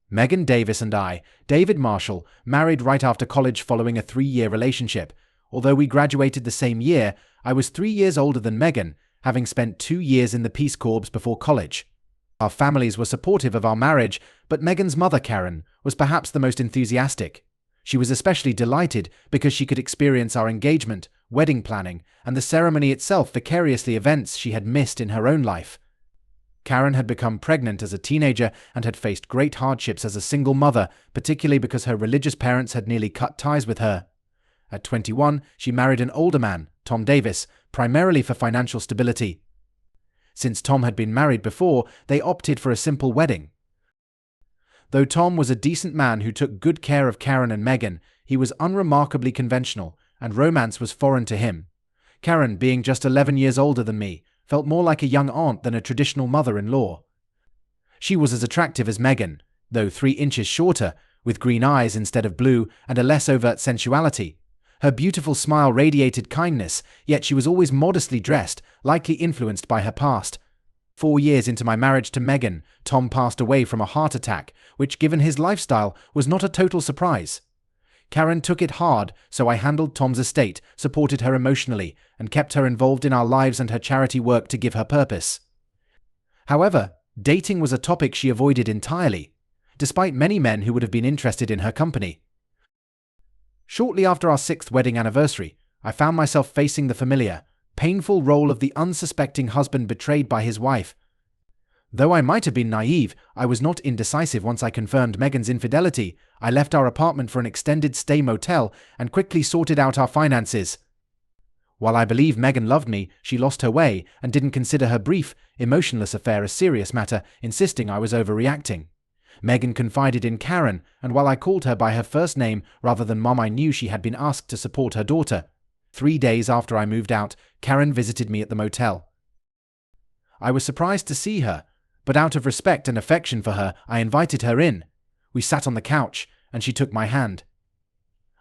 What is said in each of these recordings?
Megan Davis and I, David Marshall, married right after college following a 3-year relationship. Although we graduated the same year, I was 3 years older than Megan, having spent 2 years in the Peace Corps before college. Our families were supportive of our marriage, but Megan's mother, Karen, was perhaps the most enthusiastic. She was especially delighted because she could experience our engagement, wedding planning, and the ceremony itself, vicariously events she had missed in her own life. Karen had become pregnant as a teenager and had faced great hardships as a single mother, particularly because her religious parents had nearly cut ties with her. At 21, she married an older man, Tom Davis, primarily for financial stability. Since Tom had been married before, they opted for a simple wedding. Though Tom was a decent man who took good care of Karen and Megan, he was unremarkably conventional, and romance was foreign to him. Karen, being just 11 years older than me, felt more like a young aunt than a traditional mother-in-law. She was as attractive as Megan, though 3 inches shorter, with green eyes instead of blue and a less overt sensuality. Her beautiful smile radiated kindness, yet she was always modestly dressed, likely influenced by her past. 4 years into my marriage to Megan, Tom passed away from a heart attack, which, given his lifestyle, was not a total surprise. Karen took it hard, so I handled Tom's estate, supported her emotionally, and kept her involved in our lives and her charity work to give her purpose. However, dating was a topic she avoided entirely, despite many men who would have been interested in her company. Shortly after our 6th wedding anniversary, I found myself facing the familiar, painful role of the unsuspecting husband betrayed by his wife. Though I might have been naive, I was not indecisive once I confirmed Megan's infidelity. I left our apartment for an extended stay motel and quickly sorted out our finances. While I believe Megan loved me, she lost her way and didn't consider her brief, emotionless affair a serious matter, insisting I was overreacting. Megan confided in Karen, and while I called her by her first name rather than Mom, I knew she had been asked to support her daughter. 3 days after I moved out, Karen visited me at the motel. I was surprised to see her, but out of respect and affection for her, I invited her in. We sat on the couch, and she took my hand.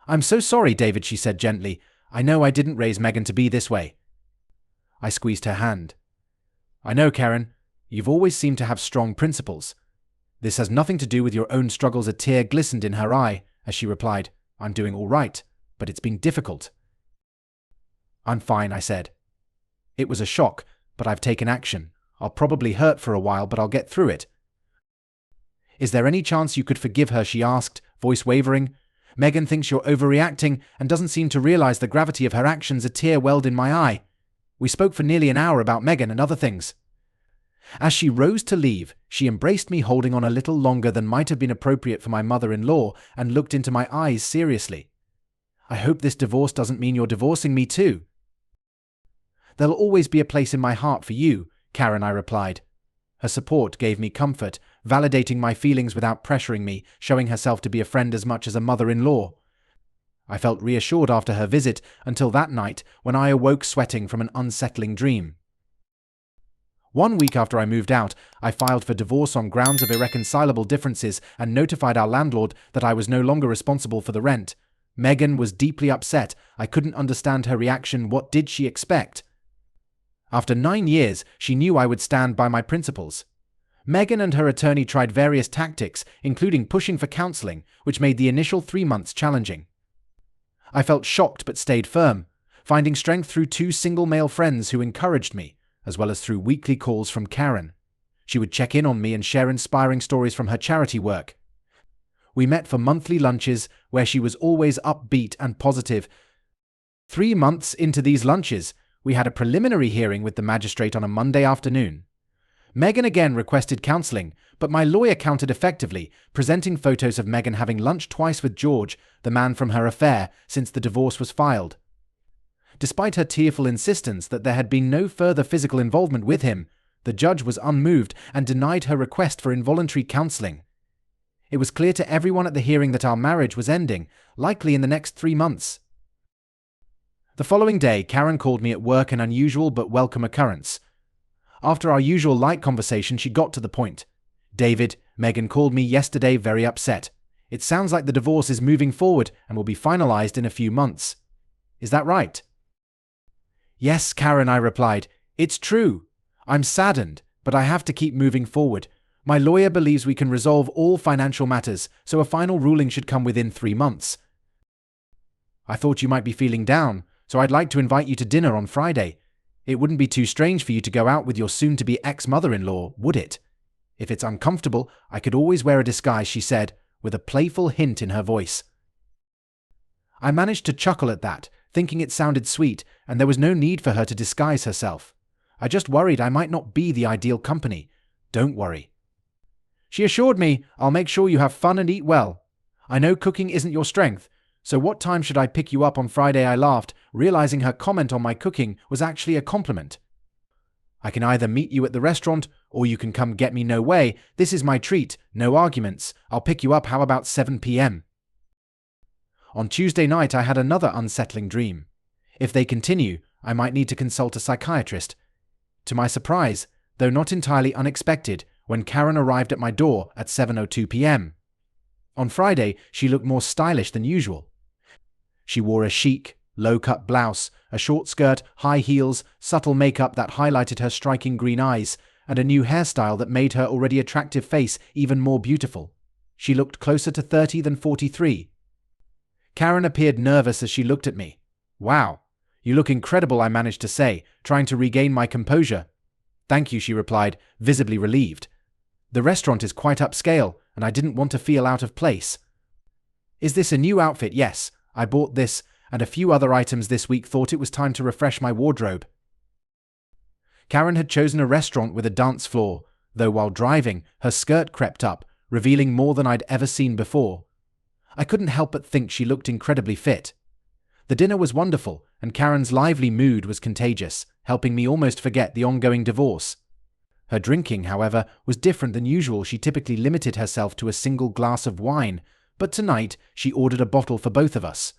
"I'm so sorry, David," she said gently. "I know I didn't raise Megan to be this way." I squeezed her hand. "I know, Karen. You've always seemed to have strong principles. This has nothing to do with your own struggles." A tear glistened in her eye as she replied, "I'm doing all right, but it's been difficult." "I'm fine," I said. "It was a shock, but I've taken action. I'll probably hurt for a while, but I'll get through it." "Is there any chance you could forgive her?" she asked, voice wavering. "Megan thinks you're overreacting and doesn't seem to realize the gravity of her actions." A tear welled in my eye. We spoke for nearly an hour about Megan and other things. As she rose to leave, she embraced me, holding on a little longer than might have been appropriate for my mother-in-law, and looked into my eyes seriously. "I hope this divorce doesn't mean you're divorcing me too." "There'll always be a place in my heart for you, Karen," I replied. Her support gave me comfort, validating my feelings without pressuring me, showing herself to be a friend as much as a mother-in-law. I felt reassured after her visit until that night when I awoke sweating from an unsettling dream. 1 week after I moved out, I filed for divorce on grounds of irreconcilable differences and notified our landlord that I was no longer responsible for the rent. Megan was deeply upset. I couldn't understand her reaction. What did she expect? After 9 years, she knew I would stand by my principles. Megan and her attorney tried various tactics, including pushing for counseling, which made the initial 3 months challenging. I felt shocked but stayed firm, finding strength through 2 single male friends who encouraged me, as well as through weekly calls from Karen. She would check in on me and share inspiring stories from her charity work. We met for monthly lunches, where she was always upbeat and positive. 3 months into these lunches, we had a preliminary hearing with the magistrate on a Monday afternoon. Megan again requested counseling, but my lawyer countered effectively, presenting photos of Megan having lunch twice with George, the man from her affair, since the divorce was filed. Despite her tearful insistence that there had been no further physical involvement with him, the judge was unmoved and denied her request for involuntary counseling. It was clear to everyone at the hearing that our marriage was ending, likely in the next 3 months. The following day, Karen called me at work, an unusual but welcome occurrence. After our usual light conversation, she got to the point. "David, Megan called me yesterday very upset. It sounds like the divorce is moving forward and will be finalized in a few months. Is that right?" "Yes, Karen," I replied. "It's true. I'm saddened, but I have to keep moving forward. My lawyer believes we can resolve all financial matters, so a final ruling should come within 3 months. I thought you might be feeling down, so I'd like to invite you to dinner on Friday. It wouldn't be too strange for you to go out with your soon-to-be ex-mother-in-law, would it? If it's uncomfortable, I could always wear a disguise, she said, with a playful hint in her voice. I managed to chuckle at that, thinking it sounded sweet, and there was no need for her to disguise herself. I just worried I might not be the ideal company. Don't worry. She assured me, I'll make sure you have fun and eat well. I know cooking isn't your strength, so what time should I pick you up on Friday? I laughed, realizing her comment on my cooking was actually a compliment. I can either meet you at the restaurant, or you can come get me. No way, this is my treat, no arguments. I'll pick you up, how about 7 p.m? On Tuesday night I had another unsettling dream. If they continue, I might need to consult a psychiatrist. To my surprise, though not entirely unexpected, when Karen arrived at my door at 7:02 p.m. On Friday, she looked more stylish than usual. She wore a chic, low-cut blouse, a short skirt, high heels, subtle makeup that highlighted her striking green eyes, and a new hairstyle that made her already attractive face even more beautiful. She looked closer to 30 than 43. Karen appeared nervous as she looked at me. "Wow, you look incredible," I managed to say, trying to regain my composure. "Thank you," she replied, visibly relieved. "The restaurant is quite upscale, and I didn't want to feel out of place." "Is this a new outfit?" "Yes, I bought this and a few other items this week. Thought it was time to refresh my wardrobe." Karen had chosen a restaurant with a dance floor, though while driving, her skirt crept up, revealing more than I'd ever seen before. I couldn't help but think she looked incredibly fit. The dinner was wonderful, and Karen's lively mood was contagious, helping me almost forget the ongoing divorce. Her drinking, however, was different than usual. She typically limited herself to a single glass of wine, but tonight she ordered a bottle for both of us.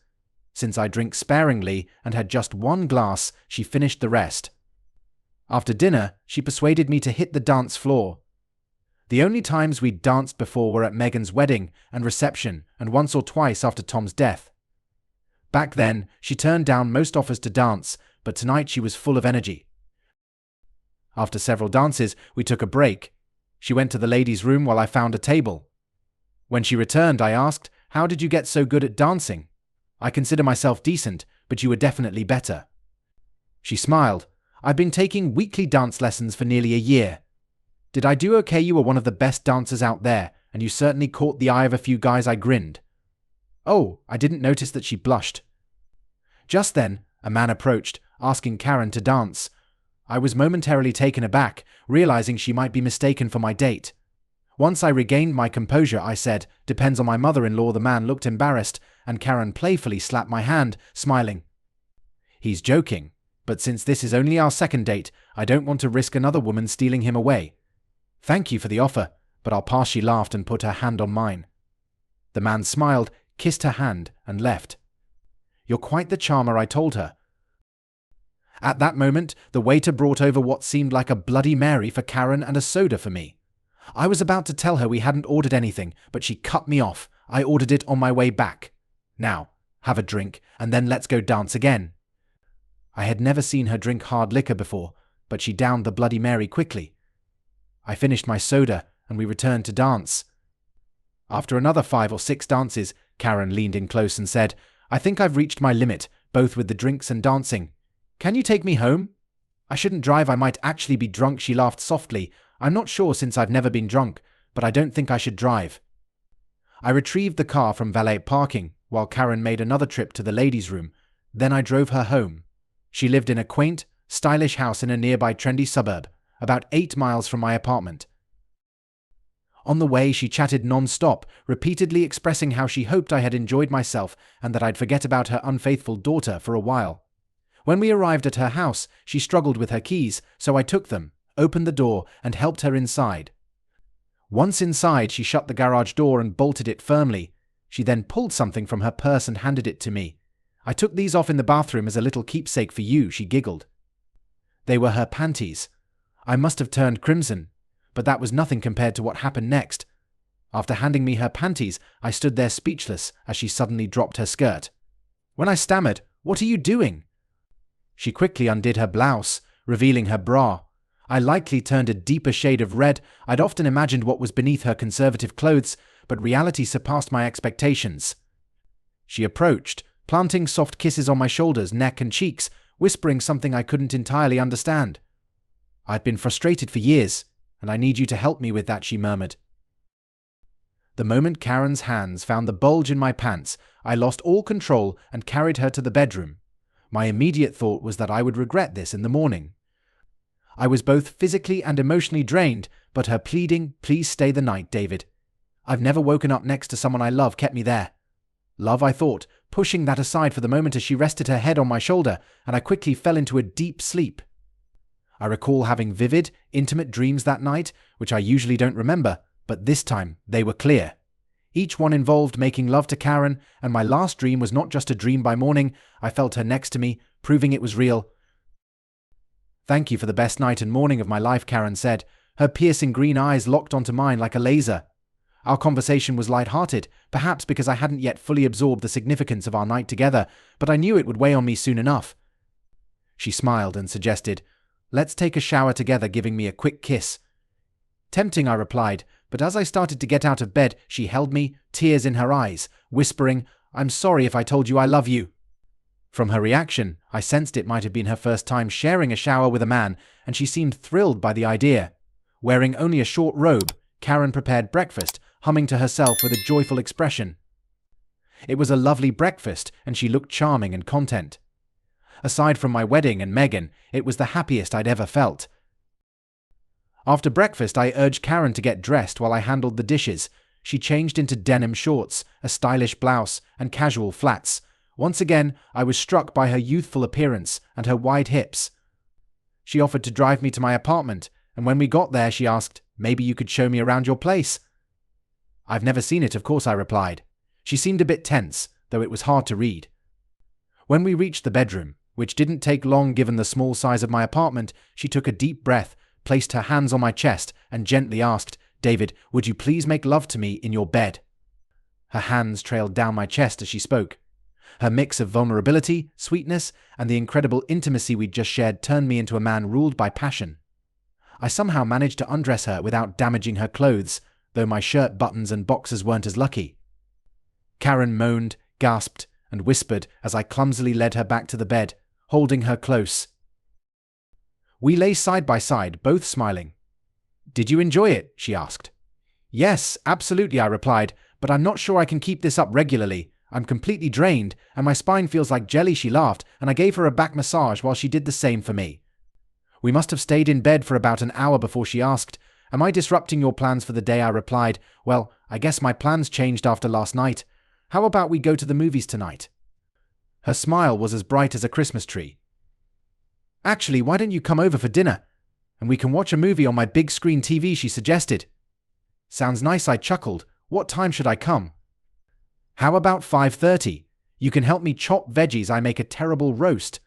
Since I drink sparingly and had just one glass, she finished the rest. After dinner, she persuaded me to hit the dance floor. The only times we'd danced before were at Megan's wedding and reception, and once or twice after Tom's death. Back then, she turned down most offers to dance, but tonight she was full of energy. After several dances, we took a break. She went to the ladies' room while I found a table. When she returned, I asked, "How did you get so good at dancing? I consider myself decent, but you were definitely better." She smiled. "I've been taking weekly dance lessons for nearly a year. Did I do okay? You were one of the best dancers out there, and you certainly caught the eye of a few guys." I grinned. "Oh," I didn't notice that she blushed. Just then, a man approached, asking Karen to dance. I was momentarily taken aback, realizing she might be mistaken for my date. Once I regained my composure, I said, "Depends on my mother-in-law." The man looked embarrassed, and Karen playfully slapped my hand, smiling. "He's joking, but since this is only our second date, I don't want to risk another woman stealing him away. Thank you for the offer, but I'll pass." She laughed and put her hand on mine. The man smiled, kissed her hand, and left. "You're quite the charmer," I told her. At that moment, the waiter brought over what seemed like a Bloody Mary for Karen and a soda for me. I was about to tell her we hadn't ordered anything, but she cut me off. "I ordered it on my way back. Now, have a drink, and then let's go dance again." I had never seen her drink hard liquor before, but she downed the Bloody Mary quickly. I finished my soda, and we returned to dance. After another 5 or 6 dances, Karen leaned in close and said, "I think I've reached my limit, both with the drinks and dancing. Can you take me home? I shouldn't drive, I might actually be drunk." She laughed softly. "I'm not sure since I've never been drunk, but I don't think I should drive." I retrieved the car from valet parking, while Karen made another trip to the ladies' room. Then I drove her home. She lived in a quaint, stylish house in a nearby trendy suburb, about 8 miles from my apartment. On the way, she chatted non-stop, repeatedly expressing how she hoped I had enjoyed myself and that I'd forget about her unfaithful daughter for a while. When we arrived at her house, she struggled with her keys, so I took them, opened the door, and helped her inside. Once inside, she shut the garage door and bolted it firmly. She then pulled something from her purse and handed it to me. "I took these off in the bathroom as a little keepsake for you," she giggled. They were her panties. I must have turned crimson, but that was nothing compared to what happened next. After handing me her panties, I stood there speechless as she suddenly dropped her skirt. When I stammered, "What are you doing?" she quickly undid her blouse, revealing her bra. I likely turned a deeper shade of red. I'd often imagined what was beneath her conservative clothes, but reality surpassed my expectations. She approached, planting soft kisses on my shoulders, neck, and cheeks, whispering something I couldn't entirely understand. "I've been frustrated for years, and I need you to help me with that," she murmured. The moment Karen's hands found the bulge in my pants, I lost all control and carried her to the bedroom. My immediate thought was that I would regret this in the morning. I was both physically and emotionally drained, but her pleading, "Please stay the night, David. I've never woken up next to someone I love," kept me there. Love, I thought, pushing that aside for the moment as she rested her head on my shoulder, and I quickly fell into a deep sleep. I recall having vivid, intimate dreams that night, which I usually don't remember, but this time they were clear. Each one involved making love to Karen, and my last dream was not just a dream by morning. I felt her next to me, proving it was real. "Thank you for the best night and morning of my life," Karen said, her piercing green eyes locked onto mine like a laser. Our conversation was light-hearted, perhaps because I hadn't yet fully absorbed the significance of our night together, but I knew it would weigh on me soon enough. She smiled and suggested, "Let's take a shower together," giving me a quick kiss. Tempting, I replied, but as I started to get out of bed, she held me, tears in her eyes, whispering, "I'm sorry if I told you I love you." From her reaction, I sensed it might have been her first time sharing a shower with a man, and she seemed thrilled by the idea. Wearing only a short robe, Karen prepared breakfast, humming to herself with a joyful expression. It was a lovely breakfast, and she looked charming and content. Aside from my wedding and Megan, it was the happiest I'd ever felt. After breakfast, I urged Karen to get dressed while I handled the dishes. She changed into denim shorts, a stylish blouse, and casual flats. Once again, I was struck by her youthful appearance and her wide hips. She offered to drive me to my apartment, and when we got there, she asked, "Maybe you could show me around your place?" "I've never seen it, of course," I replied. She seemed a bit tense, though it was hard to read. When we reached the bedroom, which didn't take long given the small size of my apartment, she took a deep breath, placed her hands on my chest, and gently asked, "David, would you please make love to me in your bed?" Her hands trailed down my chest as she spoke. Her mix of vulnerability, sweetness, and the incredible intimacy we'd just shared turned me into a man ruled by passion. I somehow managed to undress her without damaging her clothes, though my shirt buttons and boxers weren't as lucky. Karen moaned, gasped, and whispered as I clumsily led her back to the bed, holding her close. We lay side by side, both smiling. "Did you enjoy it?" she asked. "Yes, absolutely," I replied, "but I'm not sure I can keep this up regularly. I'm completely drained, and my spine feels like jelly." She laughed, and I gave her a back massage while she did the same for me. We must have stayed in bed for about an hour before she asked, "Am I disrupting your plans for the day?" I replied, "Well, I guess my plans changed after last night. How about we go to the movies tonight?" Her smile was as bright as a Christmas tree. "Actually, why don't you come over for dinner? And we can watch a movie on my big screen TV," she suggested. "Sounds nice," I chuckled. "What time should I come?" "How about 5:30? You can help me chop veggies. I make a terrible roast."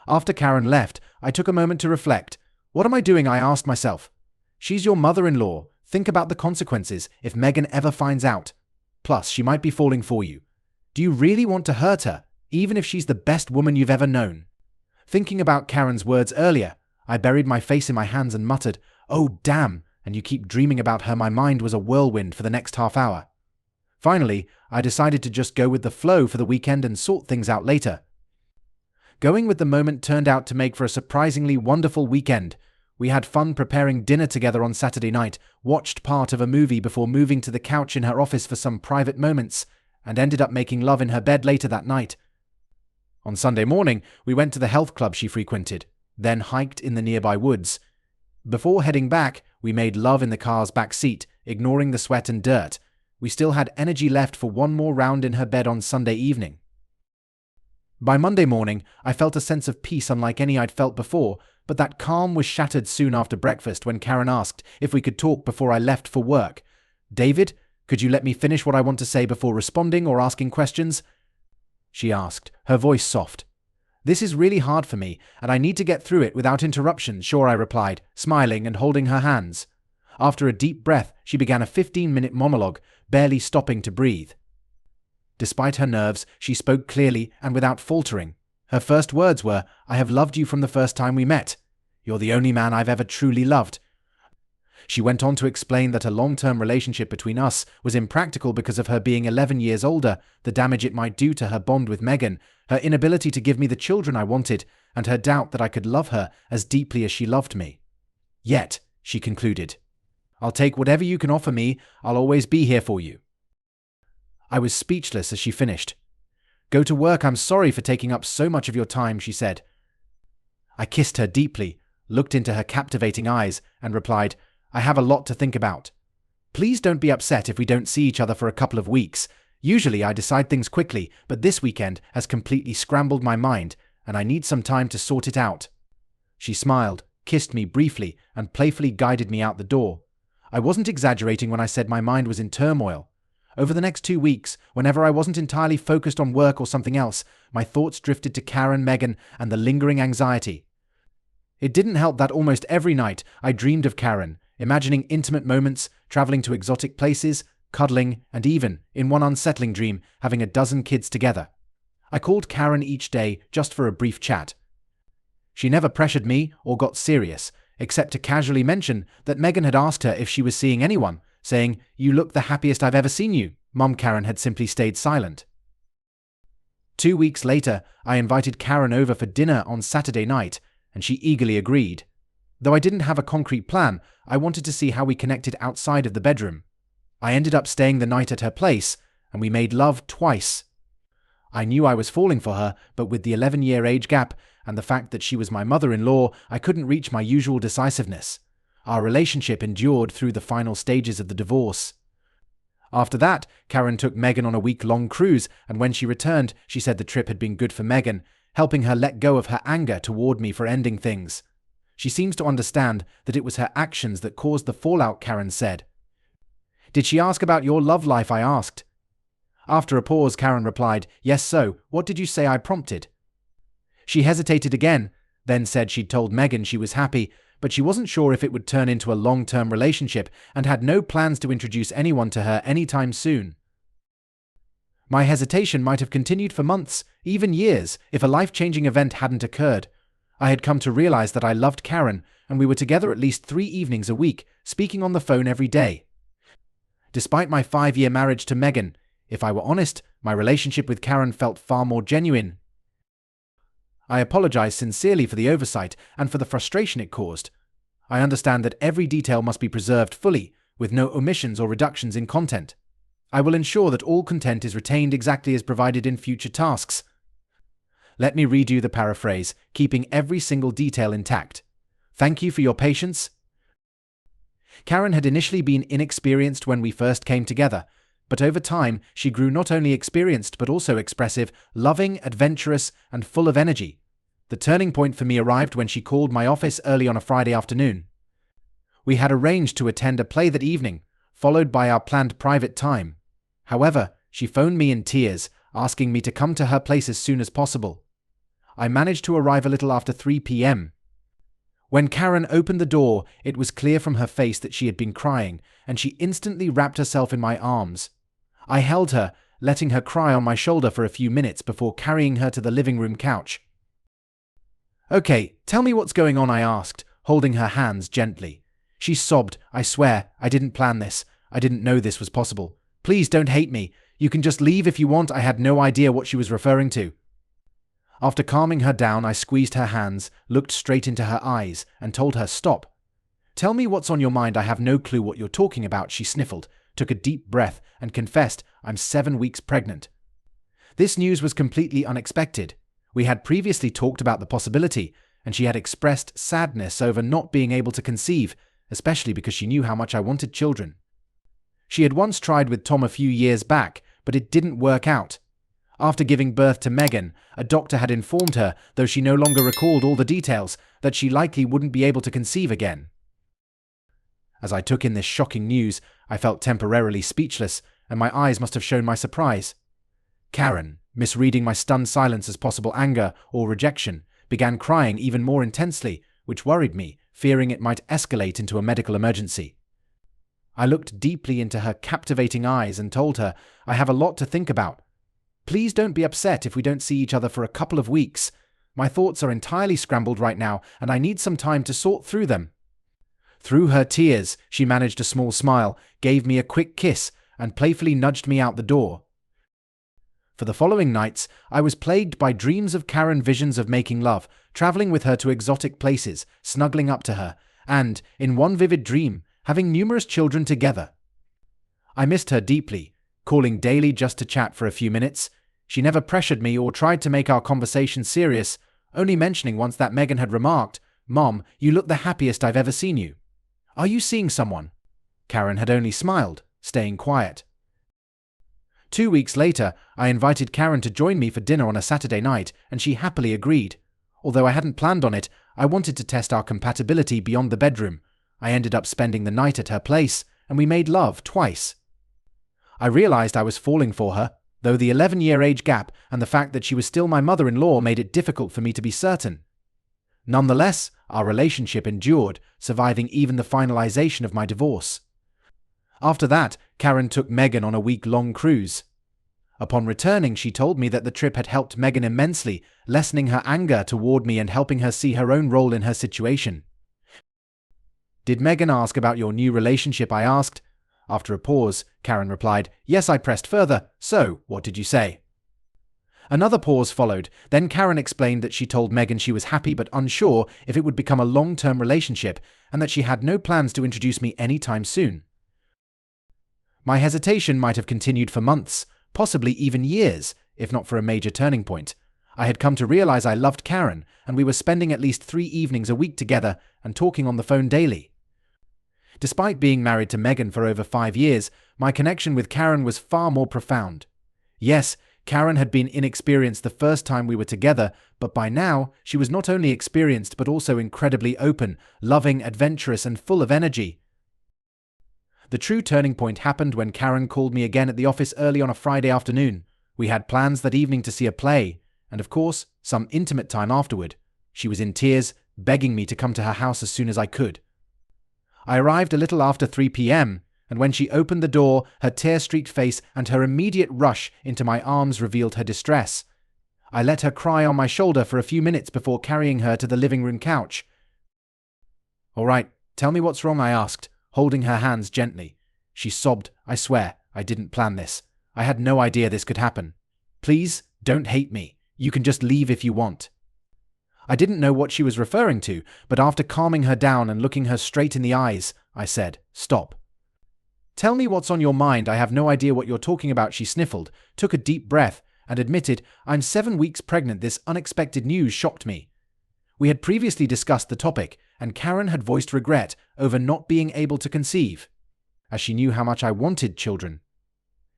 After Karen left, I took a moment to reflect. What am I doing? I asked myself. She's your mother-in-law. Think about the consequences if Megan ever finds out. Plus, she might be falling for you. Do you really want to hurt her, even if she's the best woman you've ever known? Thinking about Karen's words earlier, I buried my face in my hands and muttered, "Oh, damn, and you keep dreaming about her." My mind was a whirlwind for the next half hour. Finally, I decided to just go with the flow for the weekend and sort things out later. Going with the moment turned out to make for a surprisingly wonderful weekend. We had fun preparing dinner together on Saturday night, watched part of a movie before moving to the couch in her office for some private moments, and ended up making love in her bed later that night. On Sunday morning, we went to the health club she frequented, then hiked in the nearby woods. Before heading back, we made love in the car's back seat, ignoring the sweat and dirt. We still had energy left for one more round in her bed on Sunday evening. By Monday morning, I felt a sense of peace unlike any I'd felt before, but that calm was shattered soon after breakfast when Karen asked if we could talk before I left for work. "David, could you let me finish what I want to say before responding or asking questions?" she asked, her voice soft. "This is really hard for me, and I need to get through it without interruption." "Sure," I replied, smiling and holding her hands. After a deep breath, she began a 15-minute monologue, barely stopping to breathe. Despite her nerves, she spoke clearly and without faltering. Her first words were, "I have loved you from the first time we met. You're the only man I've ever truly loved." She went on to explain that a long-term relationship between us was impractical because of her being 11 years older, the damage it might do to her bond with Megan, her inability to give me the children I wanted, and her doubt that I could love her as deeply as she loved me. "Yet," she concluded, "I'll take whatever you can offer me. I'll always be here for you." I was speechless as she finished. "Go to work. I'm sorry for taking up so much of your time," she said. I kissed her deeply, looked into her captivating eyes, and replied, "I have a lot to think about. Please don't be upset if we don't see each other for a couple of weeks. Usually I decide things quickly, but this weekend has completely scrambled my mind, and I need some time to sort it out." She smiled, kissed me briefly, and playfully guided me out the door. I wasn't exaggerating when I said my mind was in turmoil. Over the next 2 weeks, whenever I wasn't entirely focused on work or something else, my thoughts drifted to Karen, Megan, and the lingering anxiety. It didn't help that almost every night I dreamed of Karen, imagining intimate moments, traveling to exotic places, cuddling, and even, in one unsettling dream, having a dozen kids together. I called Karen each day just for a brief chat. She never pressured me or got serious, except to casually mention that Megan had asked her if she was seeing anyone, saying, "You look the happiest I've ever seen you." Mum Karen had simply stayed silent. 2 weeks later, I invited Karen over for dinner on Saturday night, and she eagerly agreed. Though I didn't have a concrete plan, I wanted to see how we connected outside of the bedroom. I ended up staying the night at her place, and we made love twice. I knew I was falling for her, but with the 11-year age gap and the fact that she was my mother-in-law, I couldn't reach my usual decisiveness. Our relationship endured through the final stages of the divorce. After that, Karen took Megan on a week-long cruise, and when she returned, she said the trip had been good for Megan, helping her let go of her anger toward me for ending things. She seems to understand that it was her actions that caused the fallout, Karen said. "Did she ask about your love life?" I asked. After a pause, Karen replied, "Yes, so what did you say I prompted?" She hesitated again, then said she'd told Megan she was happy, but she wasn't sure if it would turn into a long-term relationship and had no plans to introduce anyone to her anytime soon. My hesitation might have continued for months, even years, if a life-changing event hadn't occurred. I had come to realize that I loved Karen, and we were together at least 3 evenings a week, speaking on the phone every day. Despite my 5-year marriage to Megan, if I were honest, my relationship with Karen felt far more genuine. I apologize sincerely for the oversight and for the frustration it caused. I understand that every detail must be preserved fully, with no omissions or reductions in content. I will ensure that all content is retained exactly as provided in future tasks. Let me redo the paraphrase, keeping every single detail intact. Thank you for your patience. Karen had initially been inexperienced when we first came together, but over time she grew not only experienced but also expressive, loving, adventurous, and full of energy. The turning point for me arrived when she called my office early on a Friday afternoon. We had arranged to attend a play that evening, followed by our planned private time. However, she phoned me in tears, asking me to come to her place as soon as possible. I managed to arrive a little after 3 p.m. When Karen opened the door, it was clear from her face that she had been crying, and she instantly wrapped herself in my arms. I held her, letting her cry on my shoulder for a few minutes before carrying her to the living room couch. "Okay, tell me what's going on," I asked, holding her hands gently. She sobbed, "I swear, I didn't plan this. I didn't know this was possible. Please don't hate me. You can just leave if you want." I had no idea what she was referring to. After calming her down, I squeezed her hands, looked straight into her eyes, and told her, "Stop. Tell me what's on your mind. I have no clue what you're talking about." She sniffled, took a deep breath, and confessed, "I'm 7 weeks pregnant." This news was completely unexpected. We had previously talked about the possibility, and she had expressed sadness over not being able to conceive, especially because she knew how much I wanted children. She had once tried with Tom a few years back, but it didn't work out. After giving birth to Megan, a doctor had informed her, though she no longer recalled all the details, that she likely wouldn't be able to conceive again. As I took in this shocking news, I felt temporarily speechless, and my eyes must have shown my surprise. Karen, misreading my stunned silence as possible anger or rejection, began crying even more intensely, which worried me, fearing it might escalate into a medical emergency. I looked deeply into her captivating eyes and told her, "I have a lot to think about. Please don't be upset if we don't see each other for a couple of weeks. My thoughts are entirely scrambled right now, and I need some time to sort through them." Through her tears, she managed a small smile, gave me a quick kiss, and playfully nudged me out the door. For the following nights, I was plagued by dreams of Karen, visions of making love, traveling with her to exotic places, snuggling up to her, and, in one vivid dream, having numerous children together. I missed her deeply, calling daily just to chat for a few minutes. She never pressured me or tried to make our conversation serious, only mentioning once that Megan had remarked, "Mom, you look the happiest I've ever seen you. Are you seeing someone?" Karen had only smiled, staying quiet. 2 weeks later, I invited Karen to join me for dinner on a Saturday night, and she happily agreed. Although I hadn't planned on it, I wanted to test our compatibility beyond the bedroom. I ended up spending the night at her place, and we made love twice. I realized I was falling for her, though the 11-year age gap and the fact that she was still my mother-in-law made it difficult for me to be certain. Nonetheless, our relationship endured, surviving even the finalization of my divorce. After that, Karen took Megan on a week-long cruise. Upon returning, she told me that the trip had helped Megan immensely, lessening her anger toward me and helping her see her own role in her situation. "Did Megan ask about your new relationship?" I asked. After a pause, Karen replied, "Yes." I pressed further, "So, what did you say?" Another pause followed, then Karen explained that she told Megan she was happy but unsure if it would become a long-term relationship and that she had no plans to introduce me anytime soon. My hesitation might have continued for months, possibly even years, if not for a major turning point. I had come to realize I loved Karen, and we were spending at least 3 evenings a week together and talking on the phone daily. Despite being married to Megan for over 5 years, my connection with Karen was far more profound. Yes, Karen had been inexperienced the first time we were together, but by now, she was not only experienced but also incredibly open, loving, adventurous, and full of energy. The true turning point happened when Karen called me again at the office early on a Friday afternoon. We had plans that evening to see a play, and of course, some intimate time afterward. She was in tears, begging me to come to her house as soon as I could. I arrived a little after 3 p.m., and when she opened the door, her tear-streaked face and her immediate rush into my arms revealed her distress. I let her cry on my shoulder for a few minutes before carrying her to the living room couch. "All right, tell me what's wrong," I asked, holding her hands gently. She sobbed, "I swear, I didn't plan this. I had no idea this could happen. Please, don't hate me. You can just leave if you want." I didn't know what she was referring to, but after calming her down and looking her straight in the eyes, I said, "Stop. Tell me what's on your mind. I have no idea what you're talking about." She sniffled, took a deep breath, and admitted, "I'm 7 weeks pregnant. This unexpected news shocked me." We had previously discussed the topic, and Karen had voiced regret over not being able to conceive, as she knew how much I wanted children.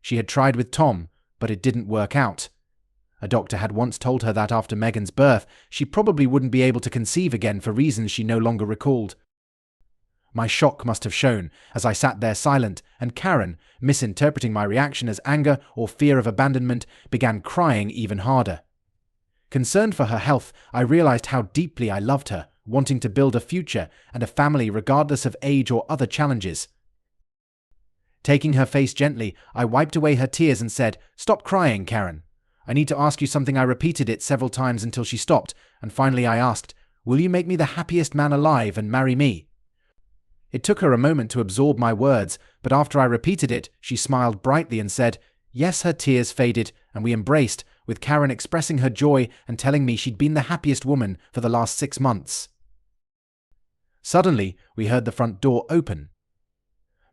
She had tried with Tom, but it didn't work out. A doctor had once told her that after Megan's birth, she probably wouldn't be able to conceive again for reasons she no longer recalled. My shock must have shown as I sat there silent, and Karen, misinterpreting my reaction as anger or fear of abandonment, began crying even harder. Concerned for her health, I realized how deeply I loved her, wanting to build a future and a family regardless of age or other challenges. Taking her face gently, I wiped away her tears and said, "Stop crying, Karen. I need to ask you something." I repeated it several times until she stopped, and finally I asked, "Will you make me the happiest man alive and marry me?" It took her a moment to absorb my words, but after I repeated it, she smiled brightly and said, yes. Her tears faded, and we embraced, with Karen expressing her joy and telling me she'd been the happiest woman for the last 6 months. Suddenly, we heard the front door open.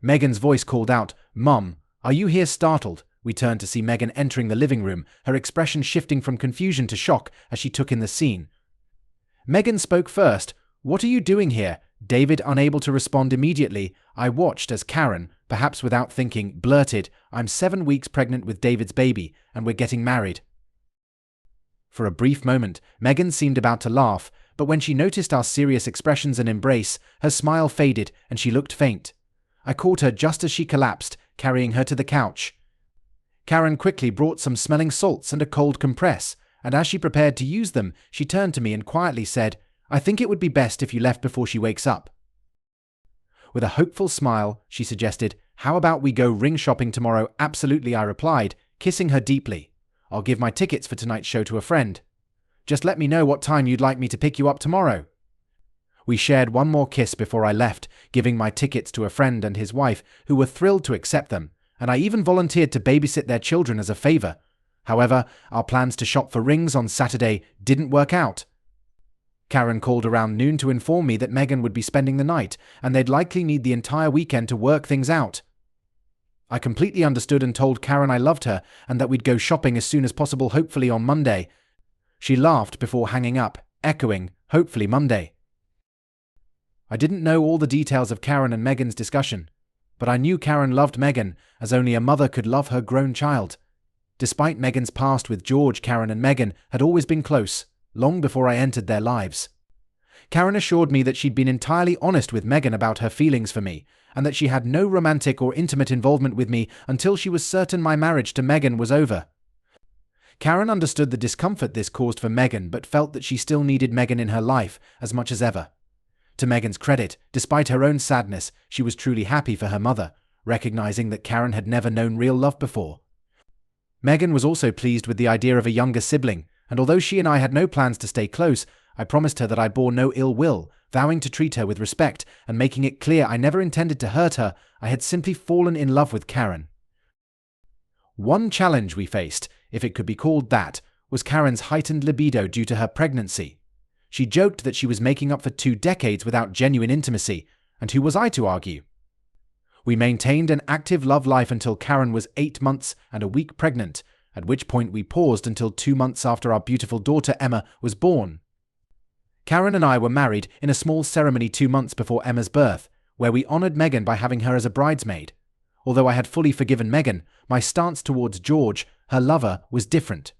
Megan's voice called out, "Mum, are you here?" Startled, we turned to see Megan entering the living room, her expression shifting from confusion to shock as she took in the scene. Megan spoke first. "What are you doing here?" David, unable to respond immediately, I watched as Karen, perhaps without thinking, blurted, "I'm 7 weeks pregnant with David's baby, and we're getting married." For a brief moment, Megan seemed about to laugh, but when she noticed our serious expressions and embrace, her smile faded and she looked faint. I caught her just as she collapsed, carrying her to the couch. Karen quickly brought some smelling salts and a cold compress, and as she prepared to use them, she turned to me and quietly said, "I think it would be best if you left before she wakes up." With a hopeful smile, she suggested, "How about we go ring shopping tomorrow?" "Absolutely," I replied, kissing her deeply. "I'll give my tickets for tonight's show to a friend." Just let me know what time you'd like me to pick you up tomorrow." We shared one more kiss before I left, giving my tickets to a friend and his wife, who were thrilled to accept them, and I even volunteered to babysit their children as a favor. However, our plans to shop for rings on Saturday didn't work out. Karen called around noon to inform me that Megan would be spending the night, and they'd likely need the entire weekend to work things out. I completely understood and told Karen I loved her and that we'd go shopping as soon as possible, hopefully on Monday. She laughed before hanging up, echoing, "Hopefully Monday." I didn't know all the details of Karen and Megan's discussion, but I knew Karen loved Megan as only a mother could love her grown child. Despite Megan's past with George, Karen and Megan had always been close, long before I entered their lives. Karen assured me that she'd been entirely honest with Megan about her feelings for me, and that she had no romantic or intimate involvement with me until she was certain my marriage to Megan was over. Karen understood the discomfort this caused for Megan, but felt that she still needed Megan in her life as much as ever. To Megan's credit, despite her own sadness, she was truly happy for her mother, recognizing that Karen had never known real love before. Megan was also pleased with the idea of a younger sibling, and although she and I had no plans to stay close, I promised her that I bore no ill will, vowing to treat her with respect and making it clear I never intended to hurt her. I had simply fallen in love with Karen. One challenge we faced, if it could be called that, was Karen's heightened libido due to her pregnancy. She joked that she was making up for 2 decades without genuine intimacy, and who was I to argue? We maintained an active love life until Karen was 8 months and a week pregnant, at which point we paused until 2 months after our beautiful daughter Emma was born. Karen and I were married in a small ceremony 2 months before Emma's birth, where we honored Megan by having her as a bridesmaid. Although I had fully forgiven Megan, my stance towards George, her lover, was different.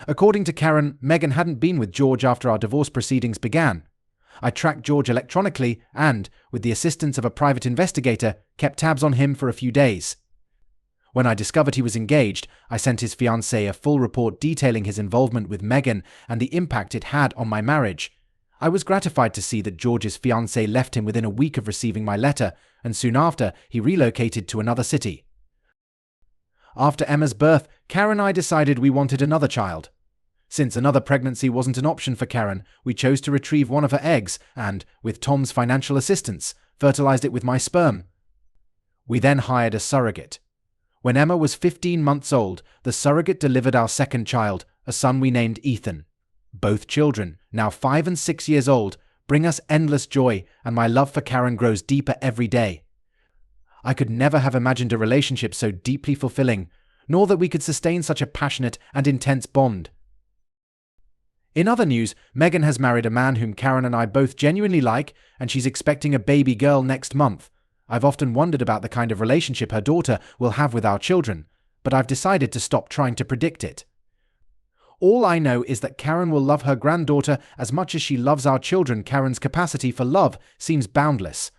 According to Karen, Megan hadn't been with George after our divorce proceedings began. I tracked George electronically and, with the assistance of a private investigator, kept tabs on him for a few days. When I discovered he was engaged, I sent his fiancée a full report detailing his involvement with Megan and the impact it had on my marriage. I was gratified to see that George's fiancée left him within a week of receiving my letter, and soon after, he relocated to another city. After Emma's birth, Karen and I decided we wanted another child. Since another pregnancy wasn't an option for Karen, we chose to retrieve one of her eggs and, with Tom's financial assistance, fertilized it with my sperm. We then hired a surrogate. When Emma was 15 months old, the surrogate delivered our second child, a son we named Ethan. Both children, now 5 and 6 years old, bring us endless joy, and my love for Karen grows deeper every day. I could never have imagined a relationship so deeply fulfilling, nor that we could sustain such a passionate and intense bond. In other news, Megan has married a man whom Karen and I both genuinely like, and she's expecting a baby girl next month. I've often wondered about the kind of relationship her daughter will have with our children, but I've decided to stop trying to predict it. All I know is that Karen will love her granddaughter as much as she loves our children. Karen's capacity for love seems boundless,